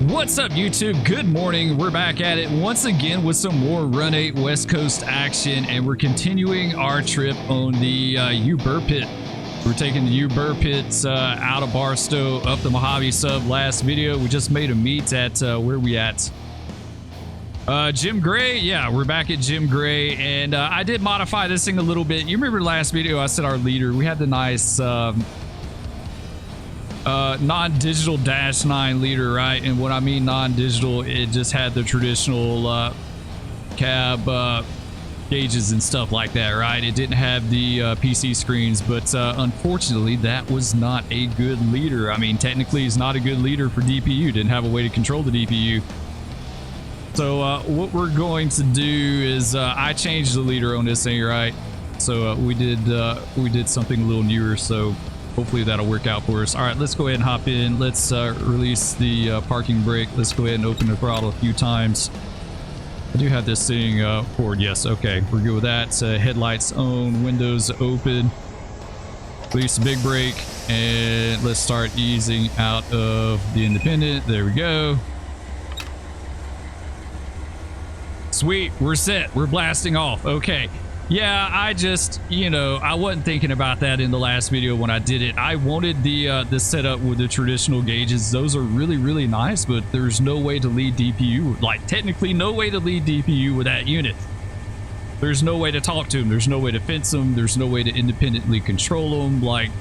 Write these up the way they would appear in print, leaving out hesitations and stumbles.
What's up, YouTube? Good morning. We're back at it once again with some more Run 8 West Coast action, and we're continuing our trip on the U-Burr Pit. We're taking the U-Burr Pit out of Barstow up the Mojave Sub. Last video, we just made a meet at, where we at? Jim Gray. Yeah, we're back at Jim Gray, and I did modify this thing a little bit. You remember last video I said our leader, we had the nice non-digital -9 leader, right? And when I mean non-digital, it just had the traditional cab gauges and stuff like that, right? It didn't have the PC screens, but unfortunately that was not a good leader. I mean, technically it's not a good leader for DPU. Didn't have a way to control the DPU. So what we're going to do is I changed the leader on this thing, right? So we did something a little newer, so hopefully that'll work out for us. All right, let's go ahead and hop in. Let's release the parking brake. Let's go ahead and open the throttle a few times. I do have this thing forward. Yes, okay, we're good with that. Headlights on, windows open. Release the big brake, and let's start easing out of the independent. There we go. Sweet, we're set. We're blasting off. Okay. Yeah, I just, you know, I wasn't thinking about that in the last video when I did it. I wanted the setup with the traditional gauges. Those are really, really nice, but there's no way to lead DPU. Like, technically no way to lead DPU with that unit. There's no way to talk to them. There's no way to fence them. There's no way to independently control them. Like,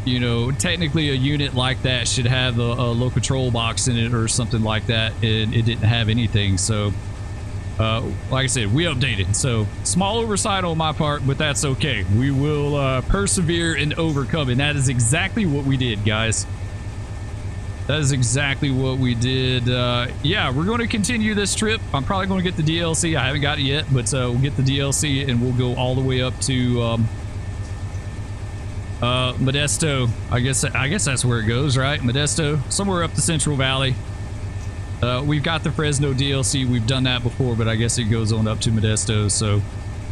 you know, technically a unit like that should have a low control box in it or something like that, and it didn't have anything, so... like I said, we updated, so small oversight on my part, but that's okay. We will persevere and overcome, and that is exactly what we did, guys. That is exactly what we did. Yeah, we're going to continue this trip. I'm probably going to get the DLC. I haven't got it yet, but we'll get the DLC and we'll go all the way up to Modesto. I guess that's where it goes, right? Modesto, somewhere up the Central Valley. We've got the Fresno DLC. We've done that before, but I guess it goes on up to Modesto, so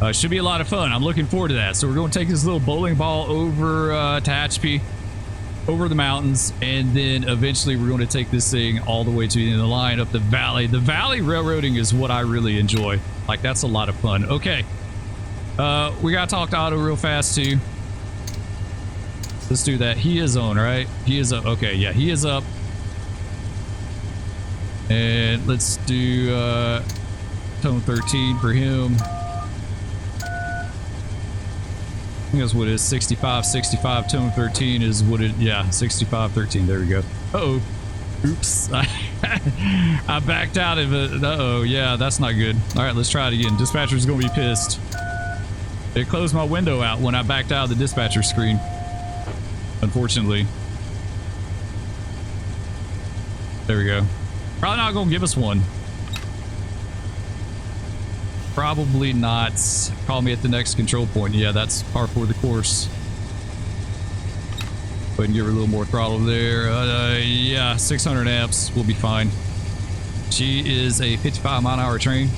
it should be a lot of fun. I'm looking forward to that. So we're going to take this little bowling ball over Tehachapi, over the mountains, and then eventually we're going to take this thing all the way to the end of the line, up the valley. The valley railroading is what I really enjoy. Like, that's a lot of fun. Okay. We got to talk to Otto real fast, too. Let's do that. He is on, right? He is up. Okay, yeah, he is up. And let's do tone 13 for him. I think that's what it is. 65 tone 13 is what it, yeah, 65 13. There we go. Uh-oh. Oops. I backed out of it. Uh-oh. Yeah, that's not good. All right, let's try it again. Dispatcher's gonna be pissed. It closed my window out when I backed out of the dispatcher screen, unfortunately. There we go. Probably not gonna give us one. Probably not. Call me at the next control point. Yeah, that's par for the course. Go ahead and give her a little more throttle there. Yeah, 600 amps. We'll be fine. She is a 55-mile-an-hour train.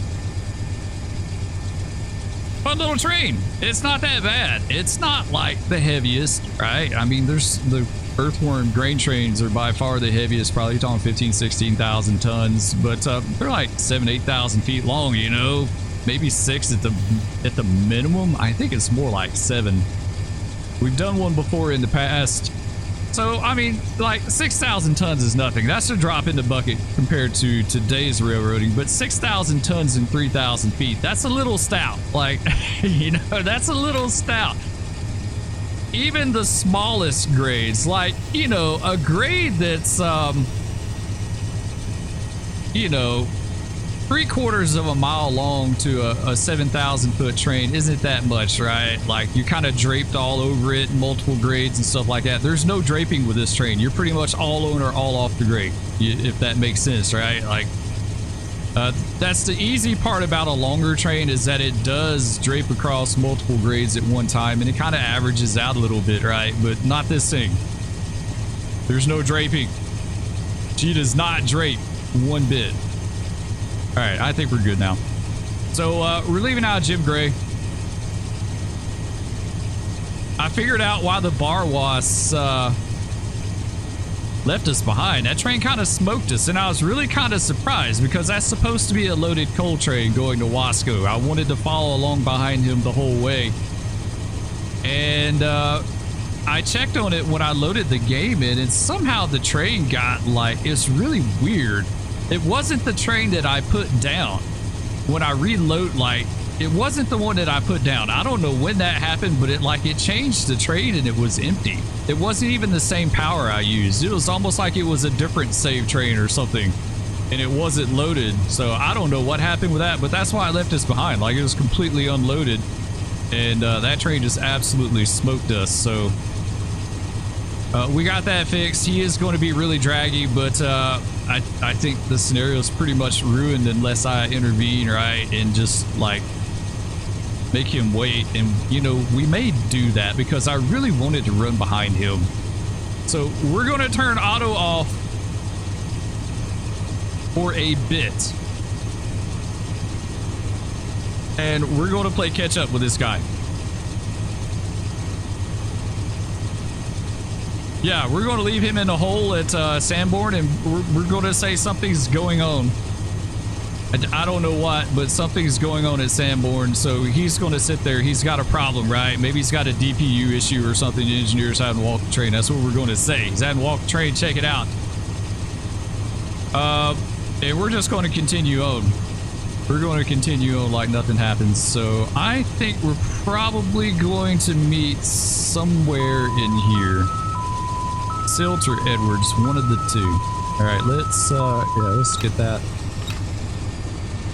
Fun little train. It's not that bad. It's not like the heaviest, right? I mean, there's the earthworm grain trains are by far the heaviest, probably talking 15,000, 16,000 tons, but they're like 7,000, 8,000 feet long, you know, maybe 6 at the minimum. I think it's more like 7. We've done one before in the past, so I mean, like 6,000 tons is nothing. That's a drop in the bucket compared to today's railroading, but 6,000 tons and 3,000 feet, that's a little stout. Like, you know, that's a little stout. Even the smallest grades, like, you know, a grade that's, you know, 3/4 of a mile long to a 7,000 foot train isn't that much, right? Like, you're kind of draped all over it, multiple grades and stuff like that. There's no draping with this train. You're pretty much all on or all off the grade, if that makes sense, right? Like, that's the easy part about a longer train, is that it does drape across multiple grades at one time, and it kind of averages out a little bit, right? But not this thing. There's no draping. She does not drape one bit. All right, I think we're good now. So we're leaving out Jim Gray. I figured out why the bar was left us behind. That train kind of smoked us, and I was really kind of surprised because that's supposed to be a loaded coal train going to Wasco. I wanted to follow along behind him the whole way. And I checked on it when I loaded the game in, and somehow the train got like, it's really weird. It wasn't the train that I put down. When I reload, like, it wasn't the one that I put down. I don't know when that happened, but it changed the train and it was empty. It wasn't even the same power I used. It was almost like it was a different save train or something, and it wasn't loaded. So I don't know what happened with that, but that's why I left us behind. Like, it was completely unloaded, and that train just absolutely smoked us. So we got that fixed. He is going to be really draggy, but I think the scenario is pretty much ruined unless I intervene, right, and just like make him wait. And you know, we may do that because I really wanted to run behind him. So we're going to turn auto off for a bit, and we're going to play catch up with this guy. Yeah, we're going to leave him in a hole at Sanborn, and we're going to say something's going on. I don't know what, but something's going on at Sanborn, so he's going to sit there. He's got a problem, right? Maybe he's got a DPU issue or something. The engineers haven't walked the train. That's what we're going to say. He's hadn't walked the train. Check it out. And we're just going to continue on. We're going to continue on like nothing happens. So I think we're probably going to meet somewhere in here. Silt or Edwards, one of the two. All right, let's get that.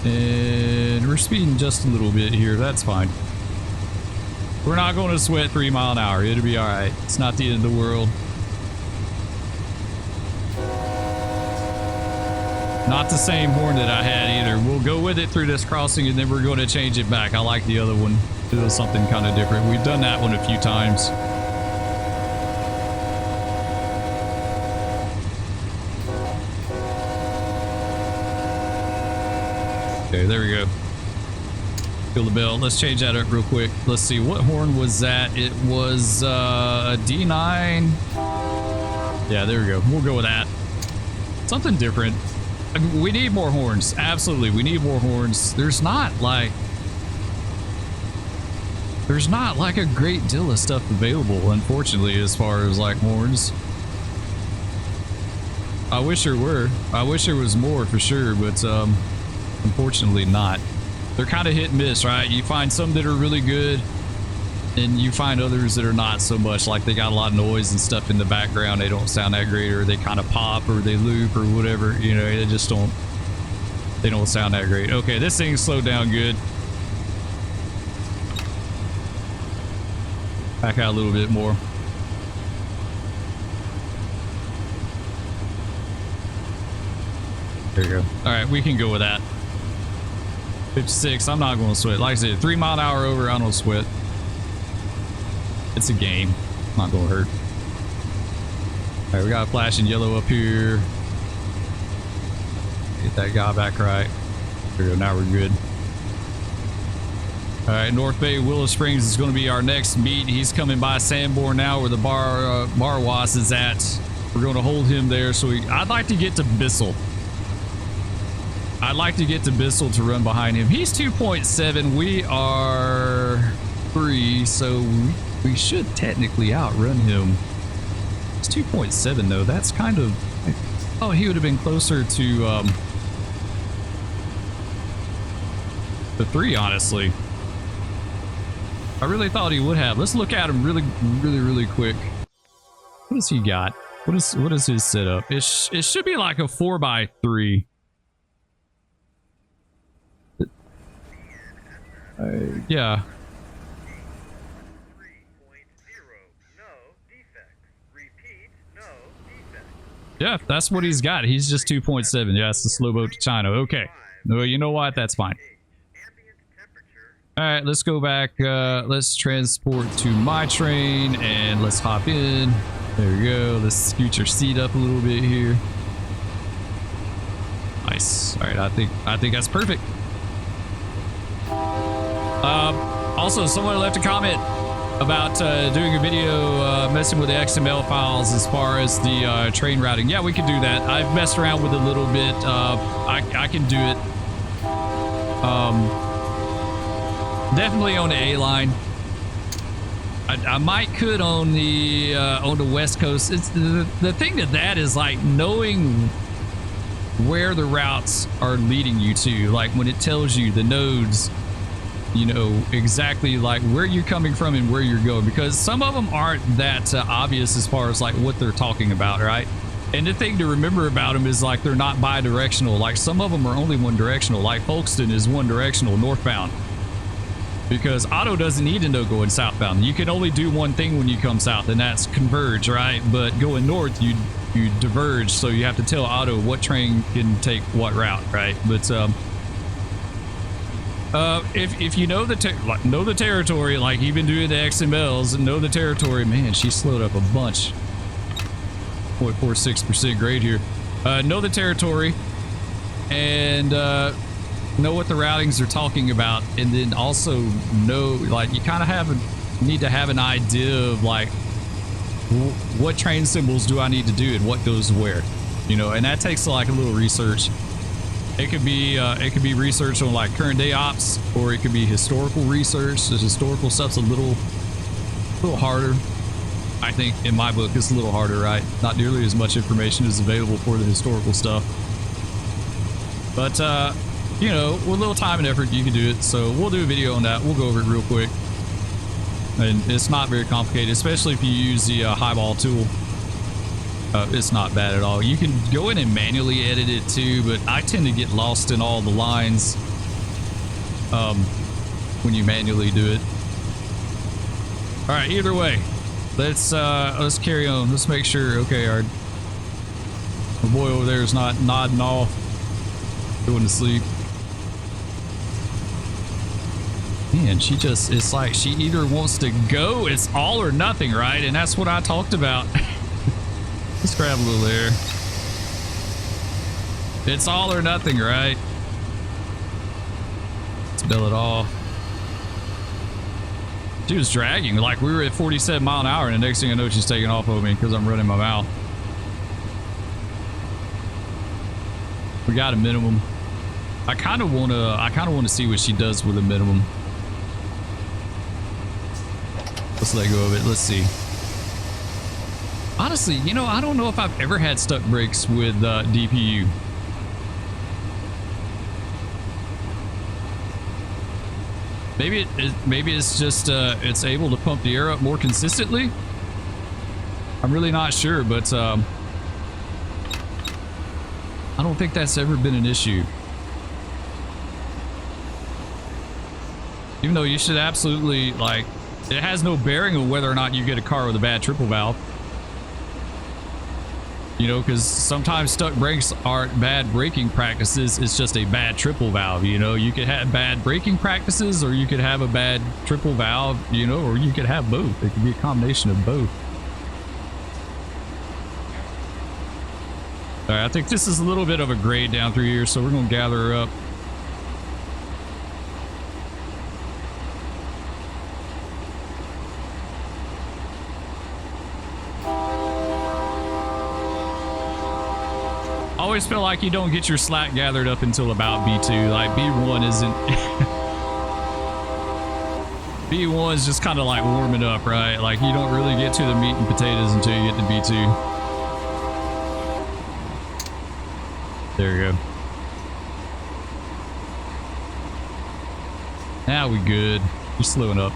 And we're speeding just a little bit here. That's fine. We're not going to sweat 3 miles an hour. It'll be all right. It's not the end of the world. Not the same horn that I had either. We'll go with it through this crossing, and then we're going to change it back. I like the other one. It was something kind of different. We've done that one a few times. Okay, there we go. Feel the bell. Let's change that up real quick. Let's see, what horn was that? It was a D9. Yeah, there we go. We'll go with that. Something different. We need more horns. Absolutely, we need more horns. There's not like a great deal of stuff available, unfortunately, as far as like horns. I wish there were. I wish there was more for sure, but unfortunately not. They're kind of hit and miss, right? You find some that are really good, and you find others that are not so much. Like they got a lot of noise and stuff in the background. They don't sound that great, or they kind of pop, or they loop, or whatever. You know, they just don't. They don't sound that great. Okay, this thing's slowed down good. Back out a little bit more. There you go. All right, we can go with that. 56, I'm not going to sweat. Like I said, 3 mile an hour over, I don't sweat. It's a game. Not going to hurt. All right, we got a flashing yellow up here. Get that guy back right. There we go, now we're good. All right, North Bay, Willow Springs is going to be our next meet. He's coming by Sanborn now where the Barwas is at. We're going to hold him there. So I'd like to get to Bissell. I'd like to get to Bissell to run behind him. He's 2.7. We are 3, so we should technically outrun him. It's 2.7 though. That's kind of... Oh, he would have been closer to the 3, honestly. I really thought he would have. Let's look at him really quick. What does he got? What is his setup? It should be like a 4x3. Yeah. Yeah, that's what he's got. He's just 2.7. Yeah, it's the slow boat to China. Okay. No, you know what? That's fine. All right, let's go back. Let's transport to my train and let's hop in. There we go. Let's scoot your seat up a little bit here. Nice. All right, I think that's perfect. Also, someone left a comment. about doing a video messing with the XML files as far as the train routing. Yeah, we could do that. I've messed around with it a little bit. I can do it. Definitely on the A line. I might could on the West Coast. It's the thing to that is like knowing where the routes are leading you to, like when it tells you the nodes, you know exactly like where you're coming from and where you're going, because some of them aren't that obvious as far as like what they're talking about, right? And the thing to remember about them is like they're not bi-directional. Like some of them are only one directional, like Folkestone is one directional northbound, because Otto doesn't need to know going southbound. You can only do one thing when you come south, and that's converge, right? But going north, you diverge, so you have to tell Otto what train can take what route, right? But if you know the territory, like even doing the XMLs, and know the territory, man, she slowed up a bunch. 0.46% grade here. Know the territory, and know what the routings are talking about, and then also know, like, you kind of need to have an idea of like what train symbols do I need to do and what goes where, you know, and that takes like a little research. It could be research on like current day ops, or it could be historical research. The historical stuff's a little harder. I think in my book it's a little harder, right? Not nearly as much information is available for the historical stuff, but you know, with a little time and effort, you can do it. So we'll do a video on that. We'll go over it real quick. And it's not very complicated, especially if you use the highball tool. It's not bad at all. You can go in and manually edit it too, but I tend to get lost in all the lines when you manually do it. All right, either way, let's carry on. Let's make sure, okay, our boy over there is not nodding off, going to sleep. Man, she just, it's like she either wants to go, it's all or nothing, right? And that's what I talked about. Let's grab a little air. It's all or nothing, right? Let's bail it off. She was dragging, like we were at 47 mile an hour, and the next thing I know, she's taking off of me because I'm running my mouth. We got a minimum. I kind of want to see what she does with a minimum. Let's let go of it. Let's see. Honestly, you know, I don't know if I've ever had stuck brakes with DPU. Maybe it's just it's able to pump the air up more consistently. I'm really not sure, but I don't think that's ever been an issue. Even though you should absolutely, like, it has no bearing on whether or not you get a car with a bad triple valve. You know, because sometimes stuck brakes aren't bad braking practices. It's just a bad triple valve. You know, you could have bad braking practices, or you could have a bad triple valve, you know, or you could have both. It could be a combination of both. All right, I think this is a little bit of a grade down through here, so we're going to gather her up. I always feel like you don't get your slack gathered up until about B2. Like B1 isn't. B1 is just kind of like warming up, right? Like you don't really get to the meat and potatoes until you get to B2. There you go. Now we good. You're slowing up.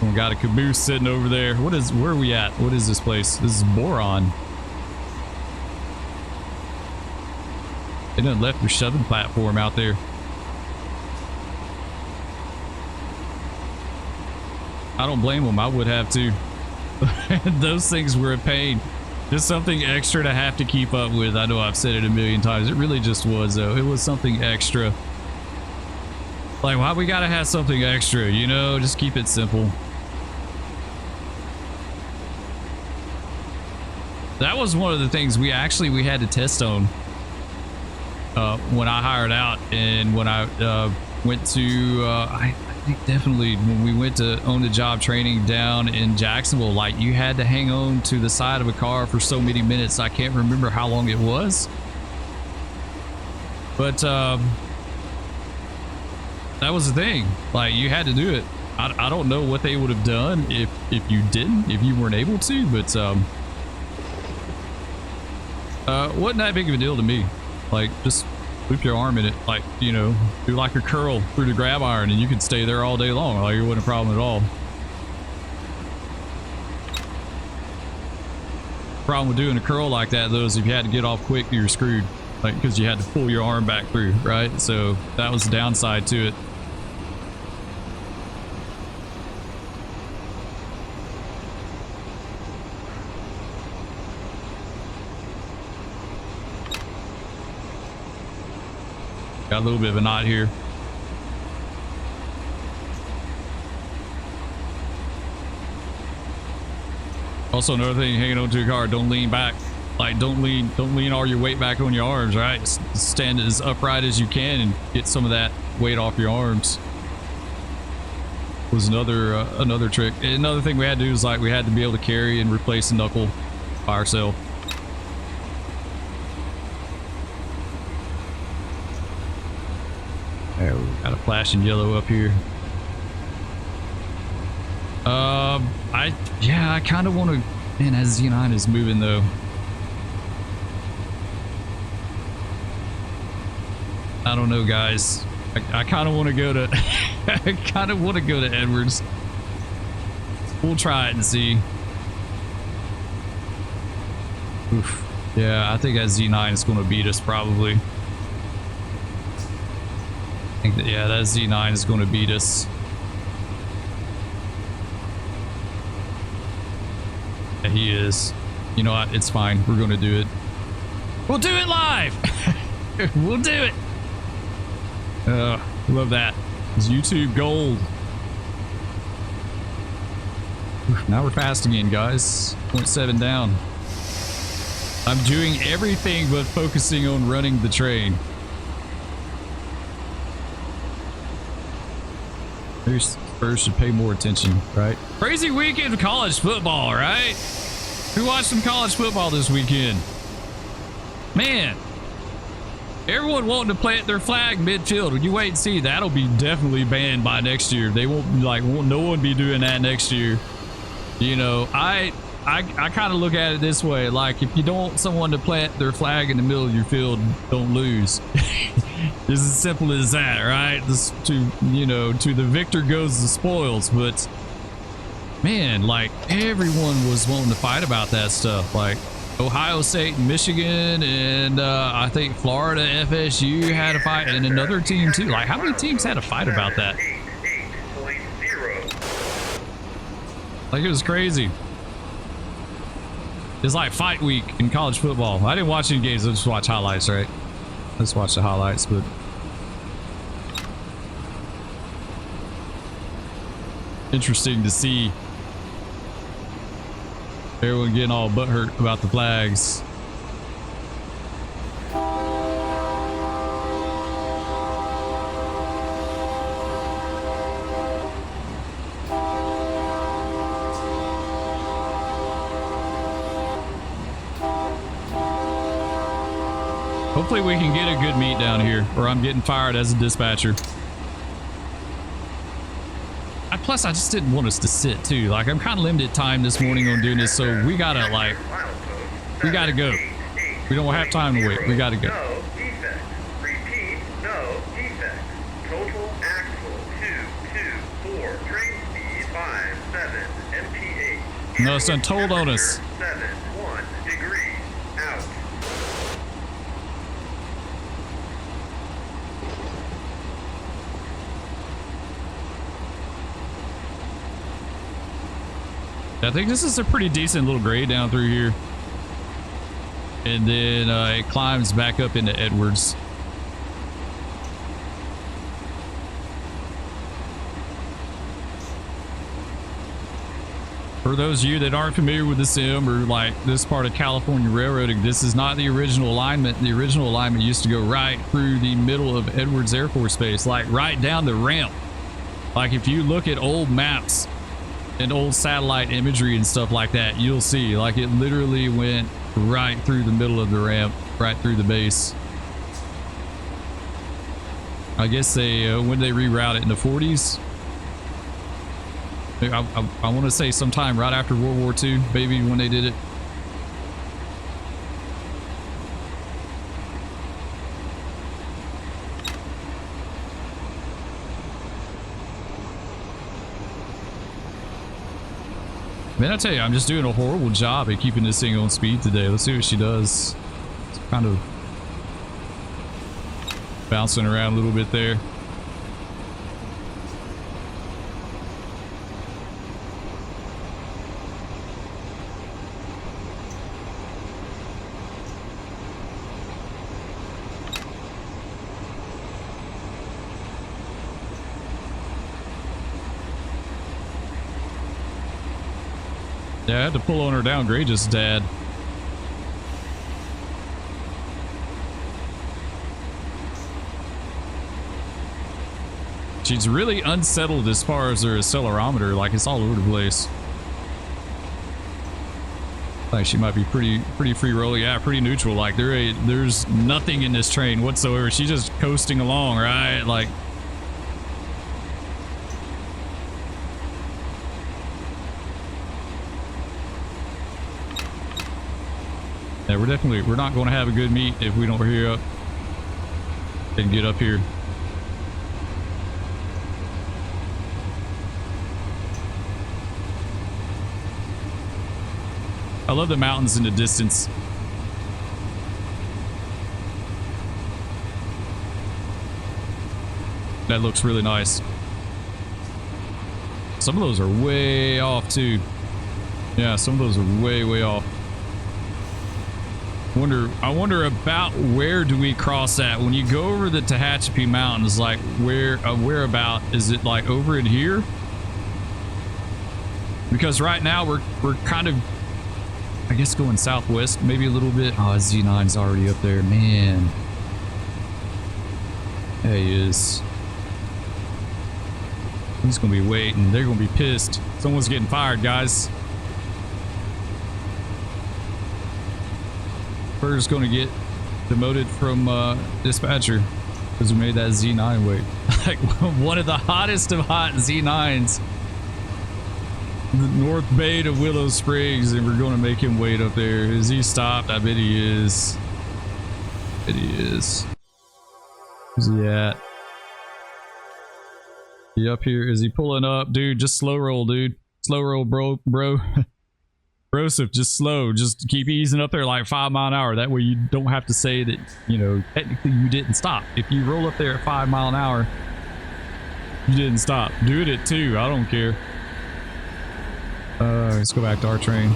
We got a caboose sitting over there. Where are we at? What is this place? This is Boron. They done left their shoving platform out there. I don't blame them. I would have too. Those things were a pain. Just something extra to have to keep up with. I know I've said it a million times. It really just was, though. It was something extra. Like, why we gotta have something extra, you know? Just keep it simple. That was one of the things we had to test on when I hired out, and when I went to, I think definitely when we went to on-the-job training down in Jacksonville, like you had to hang on to the side of a car for so many minutes. I can't remember how long it was, but that was the thing. Like you had to do it. I don't know what they would have done if you didn't, if you weren't able to, but wasn't that big of a deal to me. Like just loop your arm in it, like, you know, do like a curl through the grab iron and you could stay there all day long. Like it wasn't a problem at all. Problem with doing a curl like that though is if you had to get off quick, you're screwed, like because you had to pull your arm back through, right? So that was the downside to it. Got a little bit of a knot here. Also, another thing, hanging onto your car, don't lean back. Like, don't lean all your weight back on your arms, right? Stand as upright as you can and get some of that weight off your arms. Was another trick. Another thing we had to do is like we had to be able to carry and replace the knuckle by ourselves. There, we got a flashing yellow up here. I kind of want to, man, as Z9 is moving though. I don't know, guys. I kind of want to go to, I kind of want to go to Edwards. We'll try it and see. Oof. Yeah, I think that Z9 is going to beat us probably. I think that, yeah, that Z9 is going to beat us. Yeah, he is. You know what? It's fine. We're going to do it. We'll do it live. We'll do it. Love that. It's YouTube gold. Oof, now we're fast again, guys. 0.7 down. I'm doing everything but focusing on running the train. Maybe Spurs should pay more attention, right? Crazy weekend of college football, right? Who watched some college football this weekend? Man, everyone wanting to plant their flag midfield. When you wait and see, that'll be definitely banned by next year. They won't, like, no one be doing that next year. You know, I kind of look at it this way, like if you don't want someone to plant their flag in the middle of your field, don't lose. It's as simple as that, right? This, to the victor goes the spoils. But man, like everyone was wanting to fight about that stuff. Like Ohio State and Michigan, and I think Florida FSU had a fight, and another team too. Like how many teams had a fight about that? Like it was crazy. It's like fight week in college football. I didn't watch any games. I just watch highlights, right? Let's watch the highlights, but interesting to see everyone getting all butthurt about the flags. Hopefully we can get a good meet down here, or I'm getting fired as a dispatcher. Plus, I just didn't want us to sit too. Like, I'm kind of limited time this morning on doing this, so we gotta go. We don't have time to wait. We gotta go. No defect. Repeat, no defect. Total axle 224. Train speed 57 mph. No, it's untold on us. 71 degrees. Out. I think this is a pretty decent little grade down through here. And then it climbs back up into Edwards. For those of you that aren't familiar with the sim or like this part of California railroading, this is not the original alignment. The original alignment used to go right through the middle of Edwards Air Force Base, like right down the ramp. Like if you look at old maps and old satellite imagery and stuff like that, you'll see like it literally went right through the middle of the ramp, right through the base. I guess they, when they rerouted it in the 40s, I want to say sometime right after World War II, maybe when they did it. Man, I tell you, I'm just doing a horrible job at keeping this thing on speed today. Let's see what she does. It's kind of bouncing around a little bit there. Yeah, I had to pull on her downgrade just dad. She's really unsettled as far as her accelerometer, like it's all over the place. Like she might be pretty free rolling, yeah, pretty neutral. Like there's nothing in this train whatsoever. She's just coasting along, right? Like yeah, we're not going to have a good meet if we don't hurry up and get up here. I love the mountains in the distance. That looks really nice. Some of those are way off too. Yeah, some of those are way off. I wonder about where do we cross at when you go over the Tehachapi Mountains? Like where about is it, like over in here? Because right now we're kind of, I guess, going southwest maybe a little bit. Oh, Z9's already up there, man. There he is. He's gonna be waiting. They're gonna be pissed. Someone's getting fired, guys. We're going to get demoted from dispatcher because we made that Z9 wait. Like one of the hottest of hot Z9s, the North Bay to Willow Springs, and we're going to make him wait up there. Is he stopped? I bet he is. I bet he is. Where's he at? He up here? Is he pulling up? Dude, just slow roll, dude. Slow roll, bro. Broseph, just slow. Just keep easing up there like 5 miles an hour. That way you don't have to say that, you know, technically you didn't stop. If you roll up there at 5 miles an hour, you didn't stop. Do it at 2. I don't care. Let's go back to our train.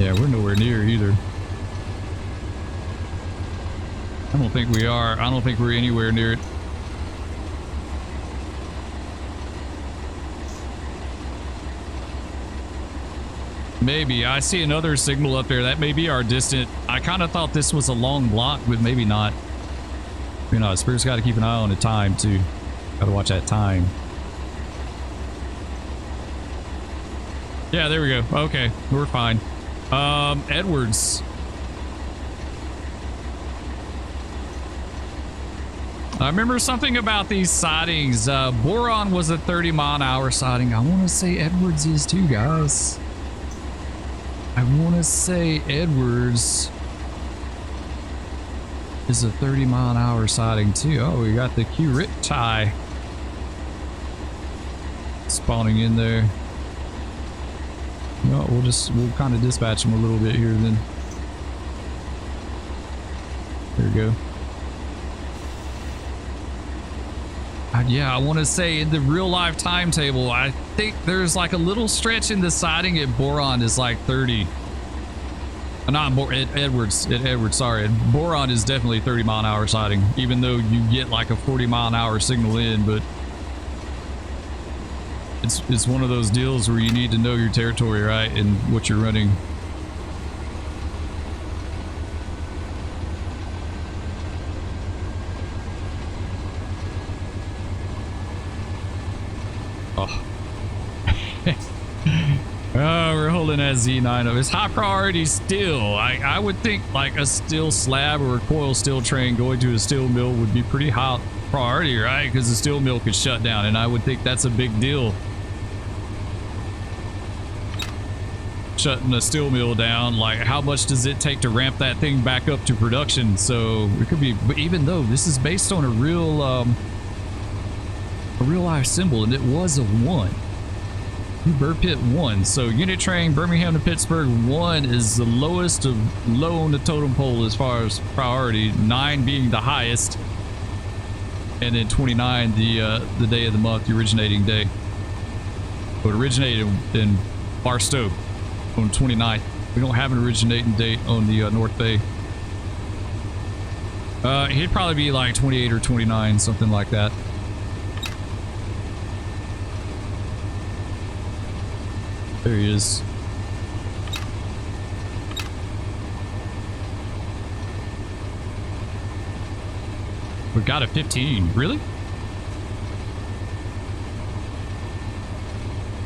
Yeah, we're nowhere near either. I don't think we are. I don't think we're anywhere near it. Maybe. I see another signal up there. That may be our distant. I kind of thought this was a long block, but maybe not. You know, Spirit's got to keep an eye on the time, too. Got to watch that time. Yeah, there we go. Okay, we're fine. Edwards. I remember something about these sightings. Boron was a 30-mile-an-hour sighting. I want to say Edwards is too, guys. I want to say Edwards is a 30-mile-an-hour sighting too. Oh, we got the Q-Riptide spawning in there. No, we'll kind of dispatch him a little bit here then. There we go. Yeah, I want to say in the real life timetable, I think there's like a little stretch in the sighting at Boron is like 30. Not at Edwards. At Edwards, sorry. At Boron is definitely 30-mile-an-hour sighting, even though you get like a 40-mile-an-hour signal in, but it's one of those deals where you need to know your territory, right, and what you're running. Oh. Oh, we're holding that Z9 up. It's high priority still. I would think like a steel slab or a coil steel train going to a steel mill would be pretty high priority, right? Because the steel mill could shut down, and I would think that's a big deal. Shutting a steel mill down, like how much does it take to ramp that thing back up to production? So it could be, but even though this is based on a real life symbol, and it was a 1. Burr Pit 1. So unit train Birmingham to Pittsburgh 1 is the lowest of low on the totem pole as far as priority, 9 being the highest, and then 29 the day of the month, the originating day. So it originated in Barstow on 29th. We don't have an originating date on the North Bay. He'd probably be like 28 or 29, something like that. There he is. We got a 15. Really?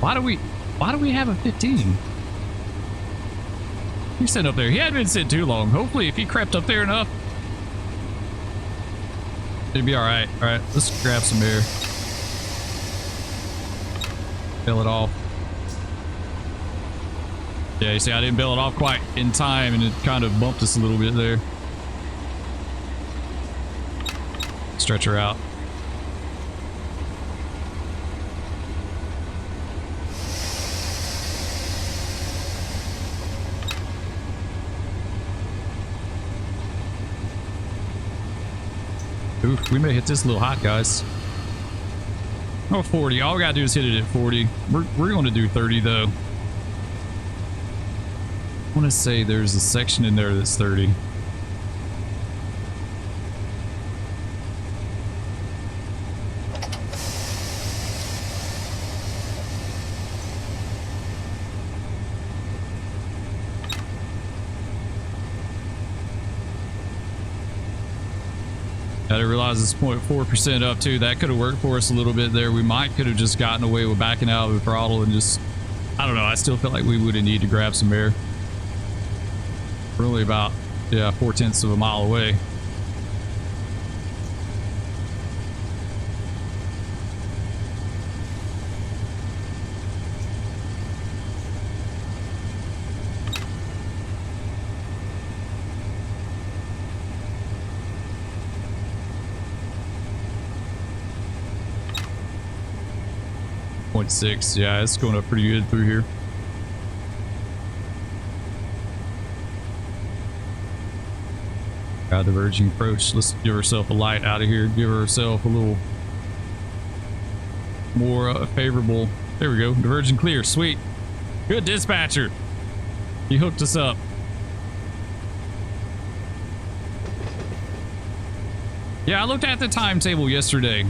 Why do we have a 15? He's sitting up there. He hadn't been sitting too long. Hopefully, if he crept up there enough, it'd be all right. All right, let's grab some air. Fill it off. Yeah, you see, I didn't bail it off quite in time, and it kind of bumped us a little bit there. Stretch her out. Oof, we may hit this a little hot, guys. Oh, 40. All we gotta do is hit it at 40. We're going to do 30, though. I want to say there's a section in there that's 30. I didn't realize it's 0.4% up too. That could have worked for us a little bit there. We could have just gotten away with backing out of the throttle and just, I don't know. I still feel like we would have needed to grab some air. We're only about, 4/10 of a mile away. .6, yeah, it's going up pretty good through here. Got a diverging approach. Let's give ourselves a light out of here. Give ourselves a little more favorable. There we go. Diverging clear. Sweet. Good dispatcher. He hooked us up. Yeah, I looked at the timetable yesterday,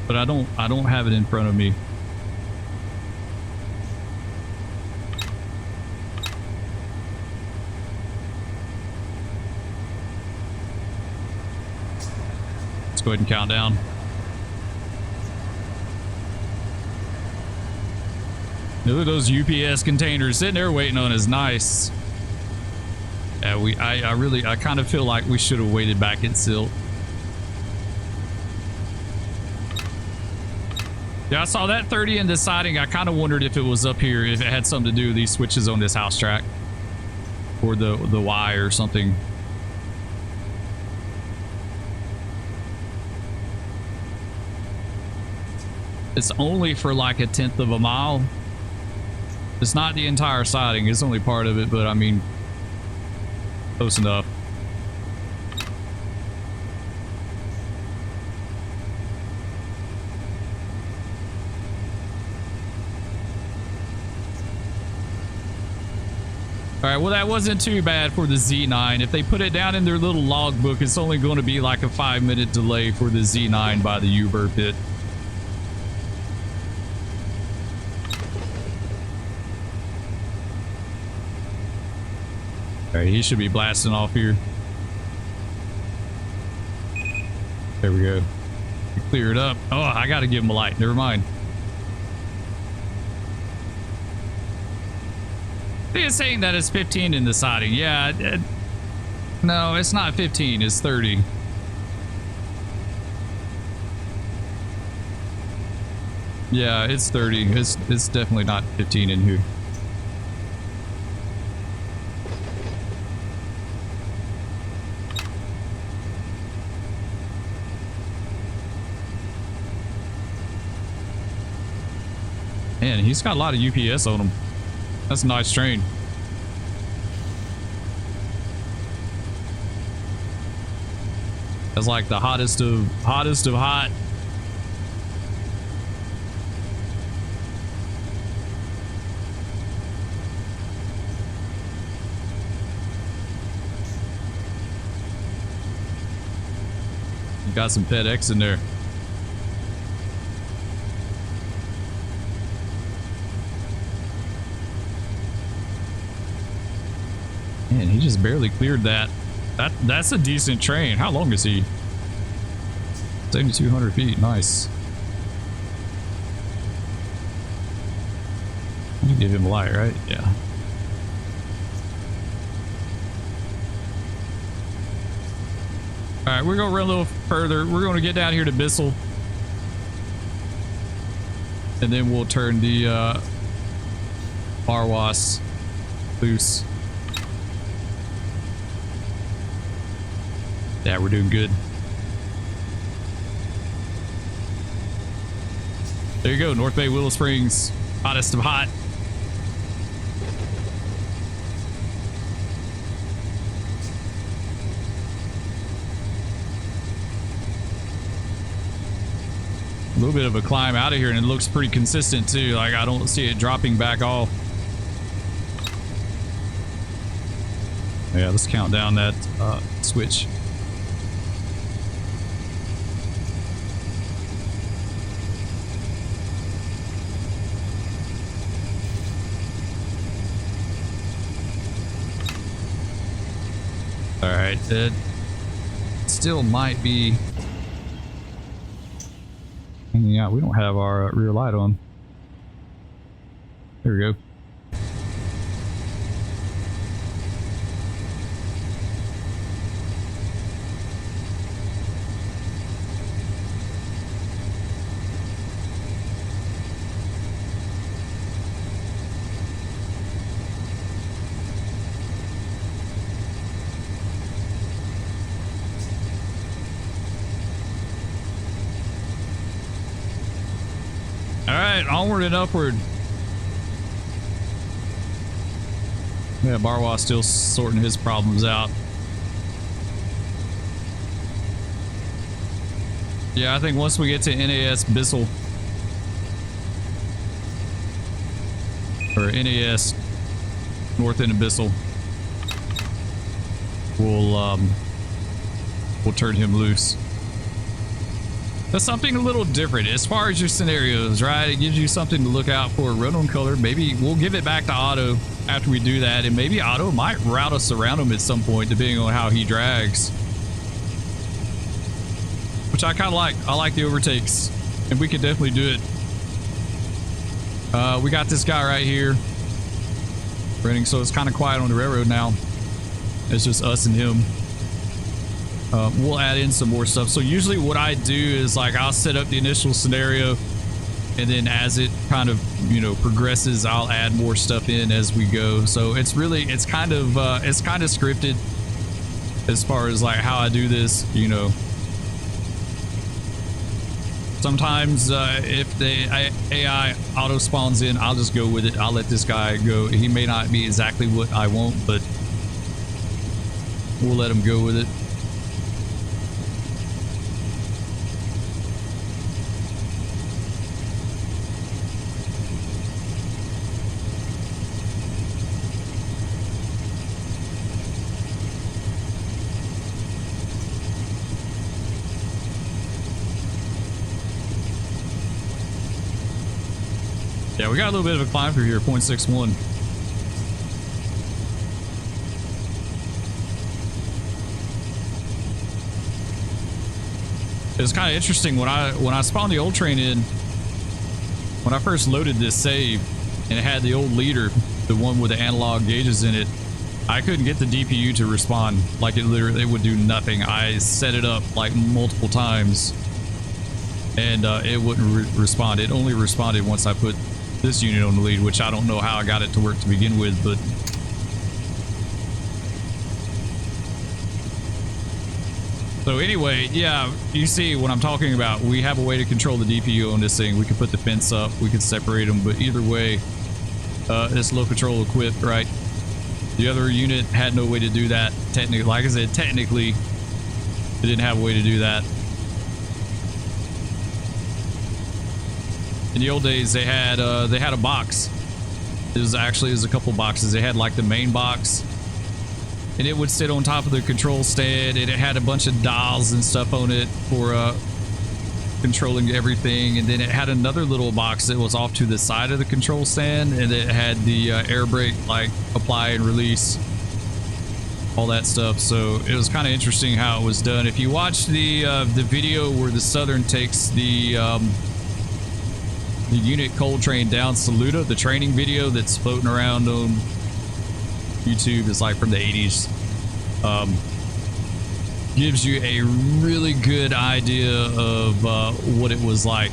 but I don't have it in front of me. Go ahead and count down. Look at those UPS containers sitting there waiting on us. Nice. Yeah, I kind of feel like we should have waited back at Silt. Yeah, I saw that 30 in the siding. I kind of wondered if it was up here, if it had something to do with these switches on this house track or the Y or something. It's only for like 1/10 of a mile. It's not the entire siding. It's only part of it, but I mean, close enough. All right, well, that wasn't too bad for the Z9. If they put it down in their little logbook, it's only going to be like a 5-minute delay for the Z9 by the Burr Pit. All right, he should be blasting off here. There we go. Clear it up. Oh, I got to give him a light. Never mind. It's saying that it's 15 in the siding. Yeah. No, it's not 15. It's 30. Yeah, it's 30. It's definitely not 15 in here. Man, he's got a lot of UPS on him. That's a nice train. That's like the hottest of hot. You got some FedEx in there. Man, he just barely cleared that. That's a decent train. How long is he? 7,200 feet. Nice. You give him a light, right? Yeah. All right, we're gonna run a little further. We're gonna get down here to Bissell, and then we'll turn the Barwas loose. Yeah, we're doing good. There you go, North Bay Willow Springs, hottest of hot. A little bit of a climb out of here, and it looks pretty consistent too. Like, I don't see it dropping back off. Yeah, let's count down that switch. All right, it still might be. Yeah, we don't have our rear light on. There we go. Onward and upward. Yeah, Barwa still sorting his problems out. Yeah, I think once we get to NAS Bissell, or NAS North End of Bissell, we'll turn him loose. That's something a little different as far as your scenarios, right? It gives you something to look out for. Run on color. Maybe we'll give it back to Otto after we do that, and maybe Otto might route us around him at some point, depending on how he drags. Which I kind of like. I like the overtakes, and we can definitely do it. We got this guy right here running, so it's kind of quiet on the railroad now. It's just us and him. We'll add in some more stuff. So usually what I do is, like, I'll set up the initial scenario, and then as it kind of, you know, progresses, I'll add more stuff in as we go. So it's kind of scripted as far as like how I do this, you know. Sometimes if the AI auto spawns in, I'll just go with it. I'll let this guy go. He may not be exactly what I want, but we'll let him go with it. Yeah, we got a little bit of a climb through here, 0.61. It was kind of interesting when I spawned the old train in. When I first loaded this save, and it had the old leader, the one with the analog gauges in it, I couldn't get the DPU to respond. Like it literally, it would do nothing. I set it up like multiple times, and it wouldn't respond. It only responded once I put this unit on the lead, which I don't know how I got it to work to begin with, but so anyway, yeah, you see what I'm talking about. We have a way to control the DPU on this thing. We can put the fence up, we can separate them, but either way, it's low control equipped, right? The other unit had no way to do that. Technically, like I said, technically, it didn't have a way to do that. In the old days, they had a box. It was a couple boxes. They had like the main box, and it would sit on top of the control stand, and it had a bunch of dials and stuff on it for controlling everything. And then it had another little box that was off to the side of the control stand, and it had the air brake, like apply and release, all that stuff. So it was kind of interesting how it was done. If you watch the video where the Southern takes the unit coal train down Saluda, the training video that's floating around on YouTube, is like from the 80s. Gives you a really good idea of what it was like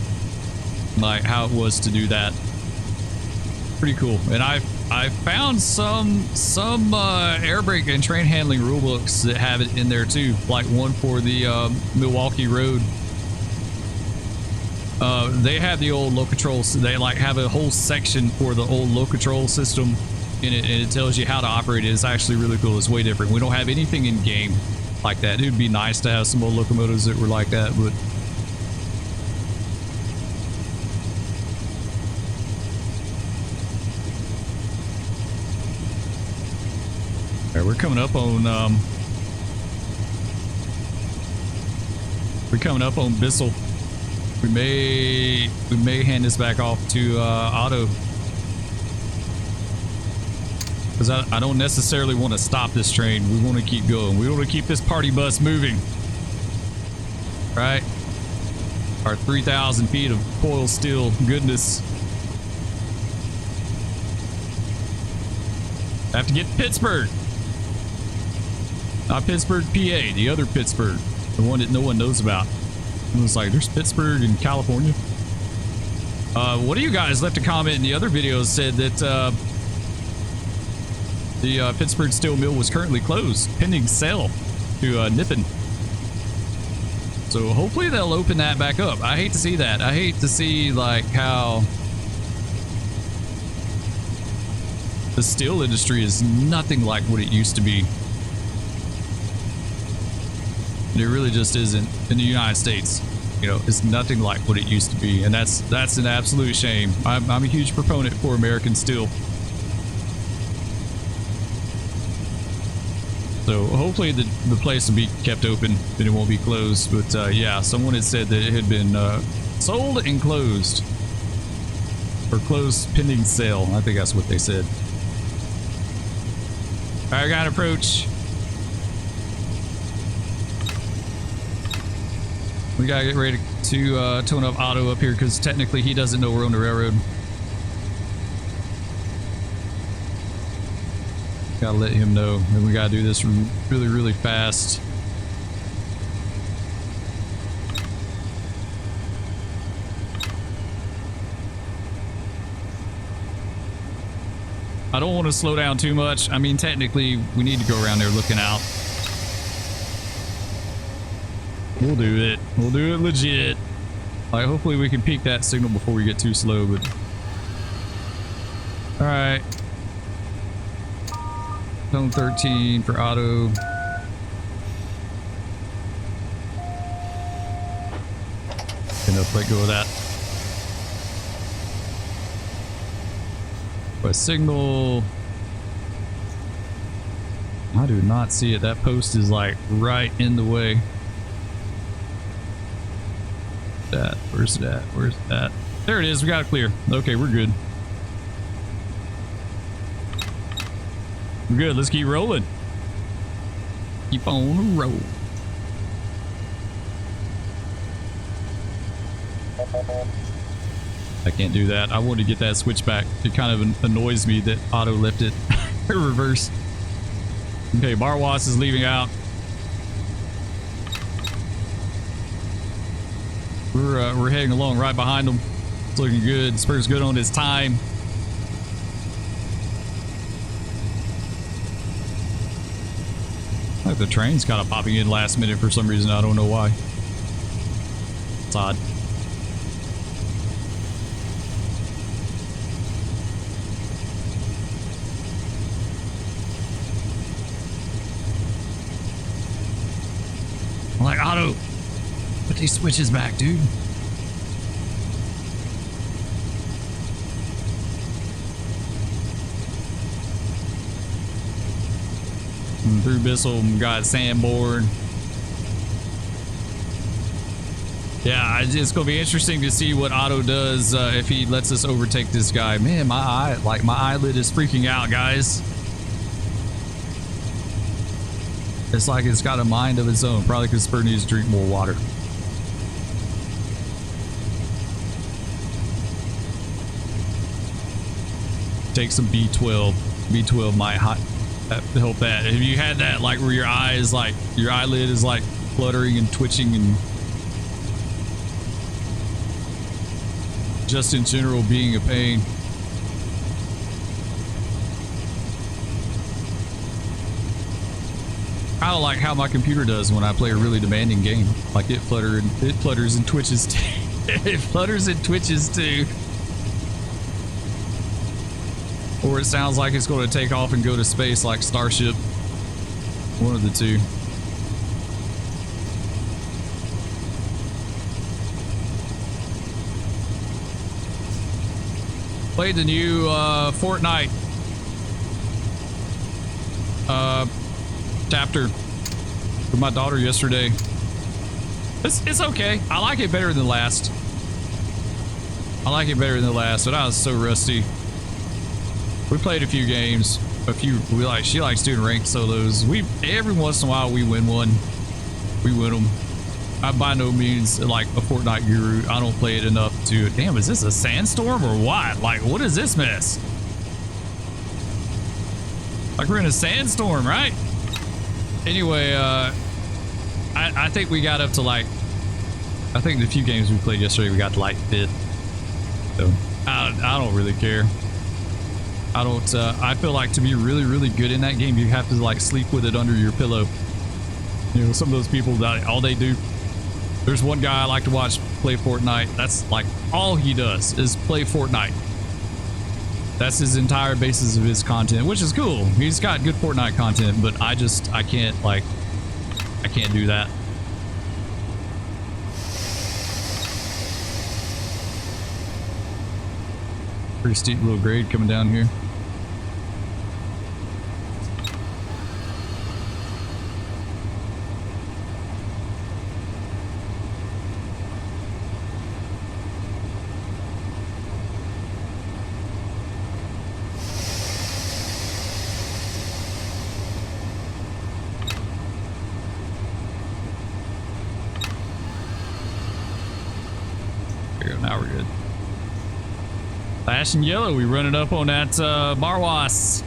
how it was to do that. Pretty cool. And I found some air brake and train handling rule books that have it in there too, like one for the Milwaukee Road. They have the old low control. They like have a whole section for the old low control system in it, and it tells you how to operate it. It's actually really cool. It's way different. We don't have anything in game like that. It would be nice to have some old locomotives that were like that, but all right, we're coming up on Bissell. We may hand this back off to Otto, because I don't necessarily want to stop this train. We want to keep going. We want to keep this party bus moving, right? Our 3,000 feet of coil steel goodness. I have to get to Pittsburgh. Not Pittsburgh, PA, the other Pittsburgh, the one that no one knows about. It was like, there's Pittsburgh in California. One of you guys left a comment in the other videos, said that the Pittsburgh steel mill was currently closed, pending sale to Nippon. So hopefully they'll open that back up. I hate to see that. I hate to see like how the steel industry is nothing like what it used to be. It really just isn't in the United States. You know, it's nothing like what it used to be, and that's an absolute shame. I'm a huge proponent for American steel. So hopefully the place will be kept open and it won't be closed. But yeah, someone had said that it had been sold and closed, or closed pending sale. I think that's what they said. All right, I got approach. We gotta get ready to tone up Otto up here, because technically he doesn't know we're on the railroad. Gotta let him know, and we gotta do this really, really fast. I don't want to slow down too much. I mean, technically, we need to go around there looking out. We'll do it. We'll do it legit. Like, hopefully we can peak that signal before we get too slow, but... Alright. Zone 13 for Otto. Enough, let go of that. A signal. I do not see it. That post is like right in the way. Where's that? Where's that? There it is. We got it clear. Okay, we're good. We're good. Let's keep rolling. Keep on the roll. I can't do that. I want to get that switch back. It kind of annoys me that auto left it reverse. Okay, Barwas is leaving out. We're heading along right behind him. It's looking good. Spur's good on his time. Like the train's kind of popping in last minute for some reason. I don't know why. It's odd. I'm like, Otto, put these switches back, dude. And through Bissell, got Sanborn. Yeah, it's going to be interesting to see what Otto does if he lets us overtake this guy. Man, my eyelid is freaking out, guys. It's like it's got a mind of its own. Probably because Spur needs to drink more water. Take some B12. B12 might help that. Have you had that, like, where your eyes, like, your eyelid is like fluttering and twitching and just in general being a pain? Kind of like how my computer does when I play a really demanding game. Like it flutters and twitches too. It flutters and twitches too. Or it sounds like it's going to take off and go to space like Starship. One of the two. Played the new Fortnite chapter with my daughter yesterday. It's okay. I like it better than the last. I like it better than the last, but I was so rusty. We played a few games. She likes doing ranked solos. Every once in a while we win one. We win them. I'm by no means like a Fortnite guru. I don't play it enough to. Damn, is this a sandstorm or what? Like, what is this mess? Like we're in a sandstorm, right? Anyway, I think we got up to like, I think the few games we played yesterday, we got to like 5th. So I don't really care. I feel like to be really, really good in that game, you have to like sleep with it under your pillow. You know, some of those people that all they do. There's one guy I like to watch play Fortnite. That's like all he does is play Fortnite. That's his entire basis of his content, which is cool. He's got good Fortnite content, but I can't do that. Pretty steep little grade coming down here. Now we're good. Flashing yellow, we running up on that Barwas.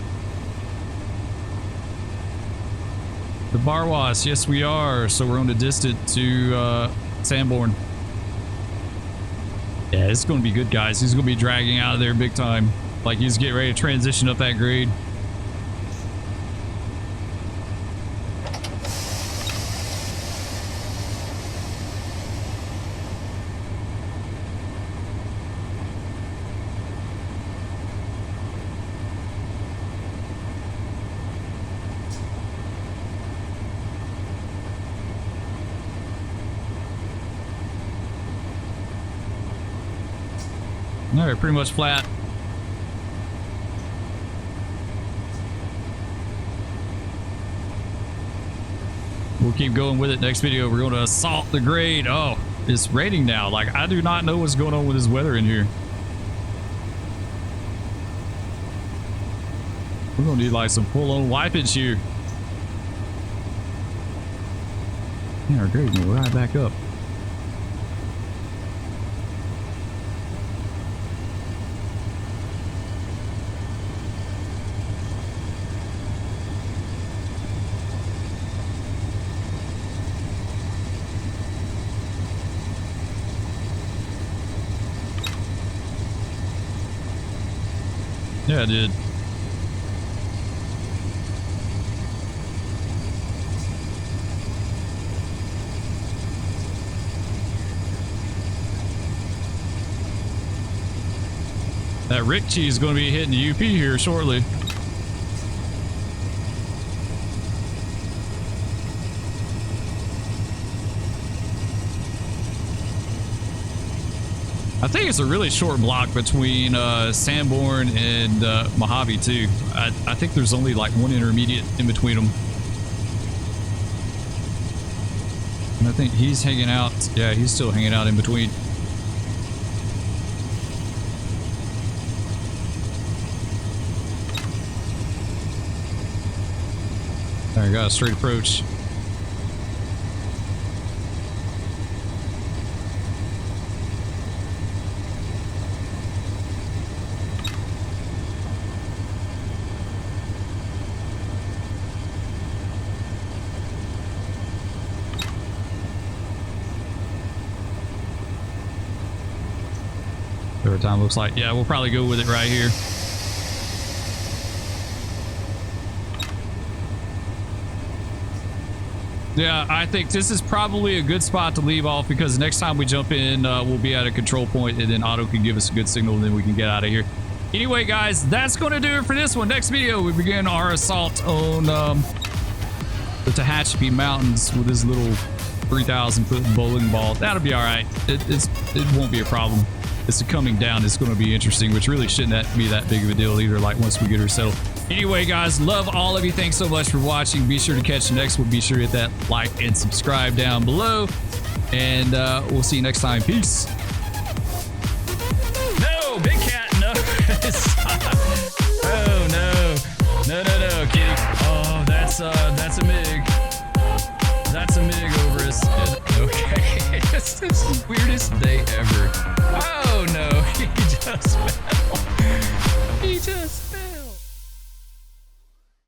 The Barwas, yes we are. So we're on the distant to Sanborn. Yeah, it's going to be good, guys. He's going to be dragging out of there big time. Like he's getting ready to transition up that grade. All right, pretty much flat. We'll keep going with it. Next video, we're going to assault the grade. Oh, it's raining now. Like, I do not know what's going on with this weather in here. We're going to need like some full-on wipage here. Yeah, our grade will right back up. Yeah, it did. That Richie is going to be hitting the UP here shortly. I think it's a really short block between Sanborn and Mojave too. I think there's only like one intermediate in between them. And I think he's hanging out. Yeah, he's still hanging out in between. There you go, straight approach. Third time looks like, yeah, we'll probably go with it right here. Yeah, I think this is probably a good spot to leave off because next time we jump in, we'll be at a control point and then Otto can give us a good signal and then we can get out of here. Anyway, guys, that's going to do it for this one. Next video, we begin our assault on the Tehachapi Mountains with this little 3,000-foot bowling ball. That'll be all right. It won't be a problem. It's coming down. It's going to be interesting, which really shouldn't be that big of a deal either, like once we get her settled. Anyway, guys, love all of you. Thanks so much for watching. Be sure to catch the next one. Be sure to hit that like and subscribe down below. And we'll see you next time. Peace. No, big cat, no. Oh, no. No, kitty. Oh, that's a MiG. That's a MiG over us. Okay. It's the weirdest day ever. Oh, no. He just fell. He just